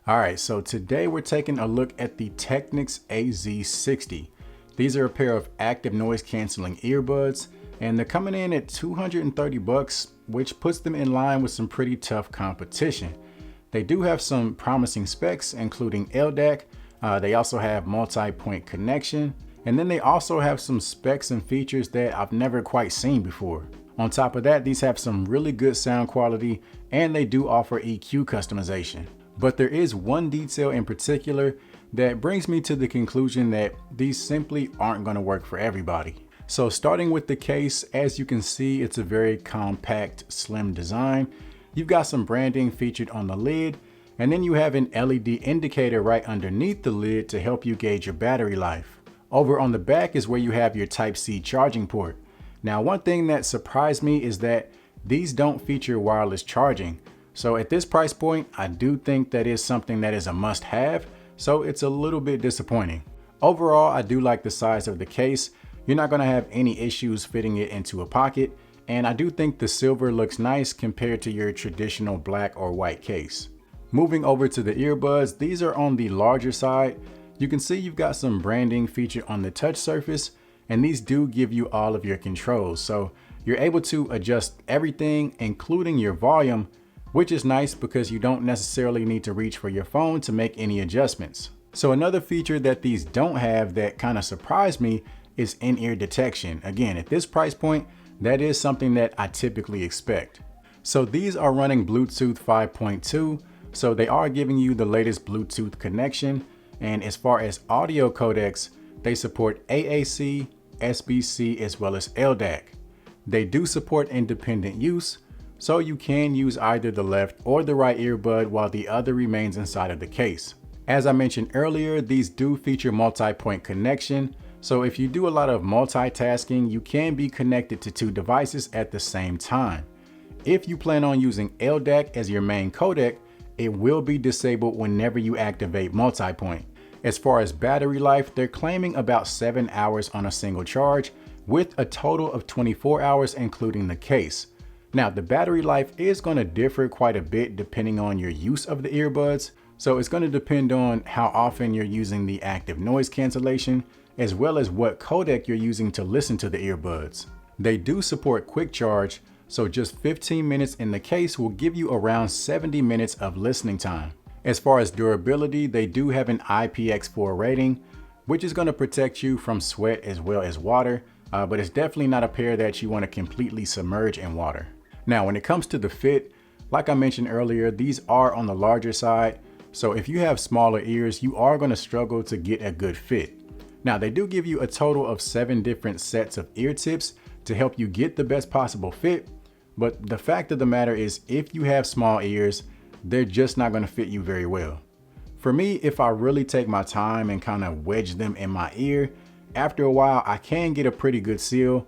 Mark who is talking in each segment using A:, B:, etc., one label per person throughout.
A: All right, so today we're taking a look at the Technics EAH-AZ60. These are a pair of active noise canceling earbuds, and they're coming in at 230 bucks, which puts them in line with some pretty tough competition. They do have some promising specs, including LDAC. They also have multi-point connection, and then they also have some specs and features that I've never quite seen before. On top of that, these have some really good sound quality, and they do offer EQ customization. But there is one detail in particular that brings me to the conclusion that these simply aren't going to work for everybody. So starting with the case, as you can see, it's a very compact, slim design. You've got some branding featured on the lid, and then you have an LED indicator right underneath the lid to help you gauge your battery life. Over on the back is where you have your Type-C charging port. Now, one thing that surprised me is that these don't feature wireless charging. So at this price point, I do think that is something that is a must-have, so it's a little bit disappointing. Overall, I do like the size of the case. You're not going to have any issues fitting it into a pocket, and I do think the silver looks nice compared to your traditional black or white case. Moving over to the earbuds, these are on the larger side. You can see you've got some branding featured on the touch surface, and these do give you all of your controls. So you're able to adjust everything, including your volume, which is nice because you don't necessarily need to reach for your phone to make any adjustments. So another feature that these don't have that kind of surprised me is in-ear detection. Again, at this price point, that is something that I typically expect. So these are running Bluetooth 5.2, so they are giving you the latest Bluetooth connection. And as far as audio codecs, they support AAC, SBC, as well as LDAC. They do support independent use, so you can use either the left or the right earbud while the other remains inside of the case. As I mentioned earlier, these do feature multi-point connection, so if you do a lot of multitasking, you can be connected to two devices at the same time. If you plan on using LDAC as your main codec, it will be disabled whenever you activate multi-point. As far as battery life, they're claiming about 7 hours on a single charge, with a total of 24 hours including the case. Now, the battery life is going to differ quite a bit depending on your use of the earbuds. So it's going to depend on how often you're using the active noise cancellation, as well as what codec you're using to listen to the earbuds. They do support quick charge, so just 15 minutes in the case will give you around 70 minutes of listening time. As far as durability, they do have an IPX4 rating, which is going to protect you from sweat as well as water, but it's definitely not a pair that you want to completely submerge in water. Now, when it comes to the fit, like I mentioned earlier, these are on the larger side. So if you have smaller ears, you are going to struggle to get a good fit. Now, they do give you a total of 7 different sets of ear tips to help you get the best possible fit. But the fact of the matter is, if you have small ears, they're just not going to fit you very well. For me, if I really take my time and kind of wedge them in my ear, after a while, I can get a pretty good seal.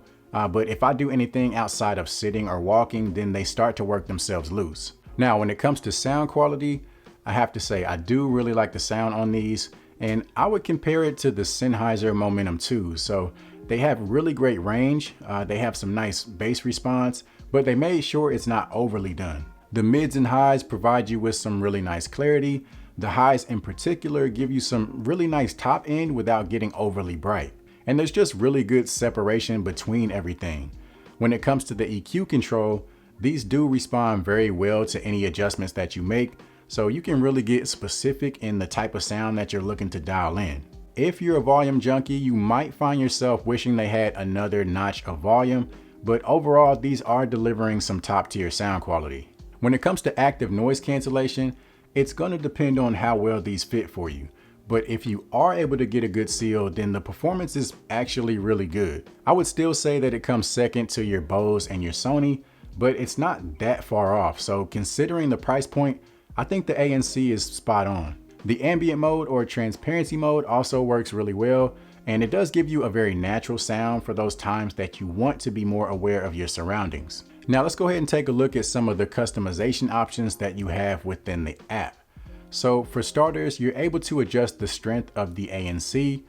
A: But if I do anything outside of sitting or walking, then they start to work themselves loose. Now, when it comes to sound quality, I have to say I do really like the sound on these, and I would compare it to the Sennheiser Momentum 2. So they have really great range. They have some nice bass response, but they made sure it's not overly done. The mids and highs provide you with some really nice clarity. The highs in particular give you some really nice top end without getting overly bright. And there's just really good separation between everything. When it comes to the EQ control, these do respond very well to any adjustments that you make, so you can really get specific in the type of sound that you're looking to dial in. If you're a volume junkie, you might find yourself wishing they had another notch of volume, but overall, these are delivering some top tier sound quality. When it comes to active noise cancellation, it's going to depend on how well these fit for you. But if you are able to get a good seal, then the performance is actually really good. I would still say that it comes second to your Bose and your Sony, but it's not that far off. So considering the price point, I think the ANC is spot on. The ambient mode or transparency mode also works really well, and it does give you a very natural sound for those times that you want to be more aware of your surroundings. Now let's go ahead and take a look at some of the customization options that you have within the app. So for starters, you're able to adjust the strength of the ANC.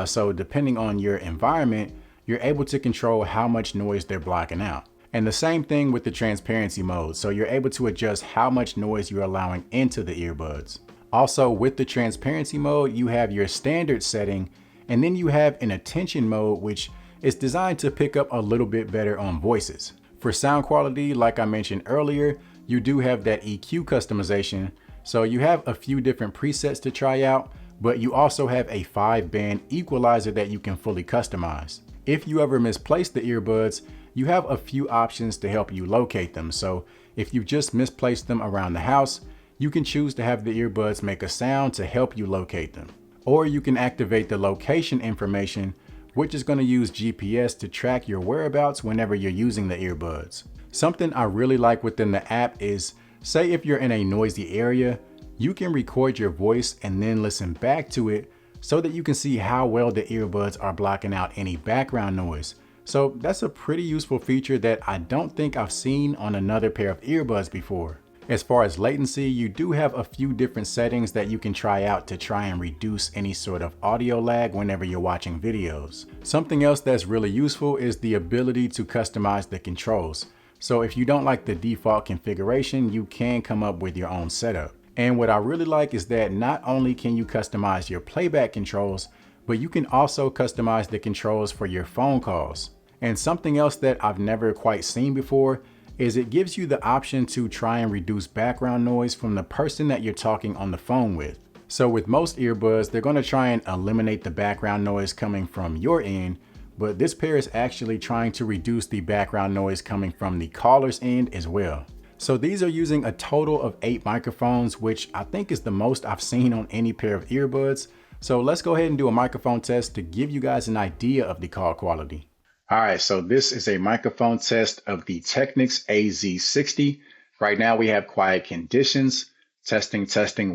A: So depending on your environment, you're able to control how much noise they're blocking out. And the same thing with the transparency mode. So you're able to adjust how much noise you're allowing into the earbuds. Also, with the transparency mode, you have your standard setting, and then you have an attention mode, which is designed to pick up a little bit better on voices. For sound quality, like I mentioned earlier, you do have that EQ customization. So you have a few different presets to try out, but you also have a 5-band equalizer that you can fully customize. If you ever misplace the earbuds, you have a few options to help you locate them. So if you just misplaced them around the house, you can choose to have the earbuds make a sound to help you locate them. Or you can activate the location information, which is going to use GPS to track your whereabouts whenever you're using the earbuds. Something I really like within the app is, say if you're in a noisy area, you can record your voice and then listen back to it so that you can see how well the earbuds are blocking out any background noise. So that's a pretty useful feature that I don't think I've seen on another pair of earbuds before. As far as latency, you do have a few different settings that you can try out to try and reduce any sort of audio lag whenever you're watching videos. Something else that's really useful is the ability to customize the controls. So if you don't like the default configuration, you can come up with your own setup. And what I really like is that not only can you customize your playback controls, but you can also customize the controls for your phone calls. And something else that I've never quite seen before is it gives you the option to try and reduce background noise from the person that you're talking on the phone with. So with most earbuds, they're going to try and eliminate the background noise coming from your end, but this pair is actually trying to reduce the background noise coming from the caller's end as well. So these are using a total of 8 microphones, which I think is the most I've seen on any pair of earbuds. So let's go ahead and do a microphone test to give you guys an idea of the call quality. All right, so this is a microphone test of the Technics AZ60. Right now we have quiet conditions. Testing,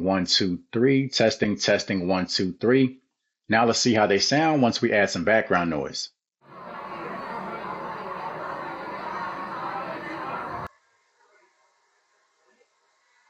A: 1, 2, 3. Testing, 1, 2, 3. Now let's see how they sound once we add some background noise.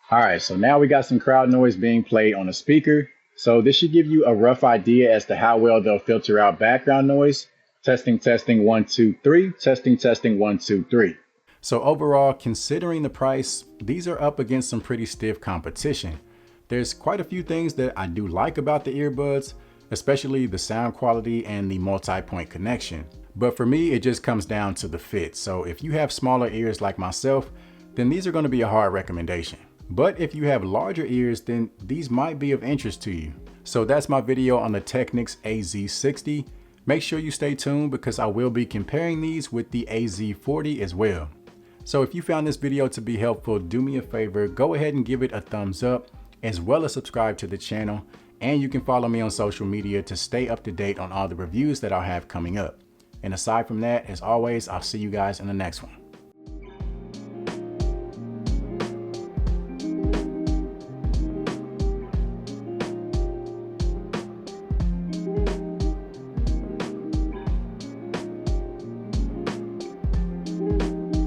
A: All right, so now we got some crowd noise being played on a speaker. So this should give you a rough idea as to how well they'll filter out background noise. Testing, 1, 2, 3. Testing, 1, 2, 3. So overall, considering the price, these are up against some pretty stiff competition. There's quite a few things that I do like about the earbuds, especially the sound quality and the multi-point connection. But for me, it just comes down to the fit. So if you have smaller ears like myself, then these are going to be a hard recommendation. But if you have larger ears, then these might be of interest to you. So that's my video on the Technics AZ60. Make sure you stay tuned because I will be comparing these with the AZ40 as well. So if you found this video to be helpful, do me a favor, go ahead and give it a thumbs up, as well as subscribe to the channel. And you can follow me on social media to stay up to date on all the reviews that I'll have coming up. And aside from that, as always, I'll see you guys in the next one.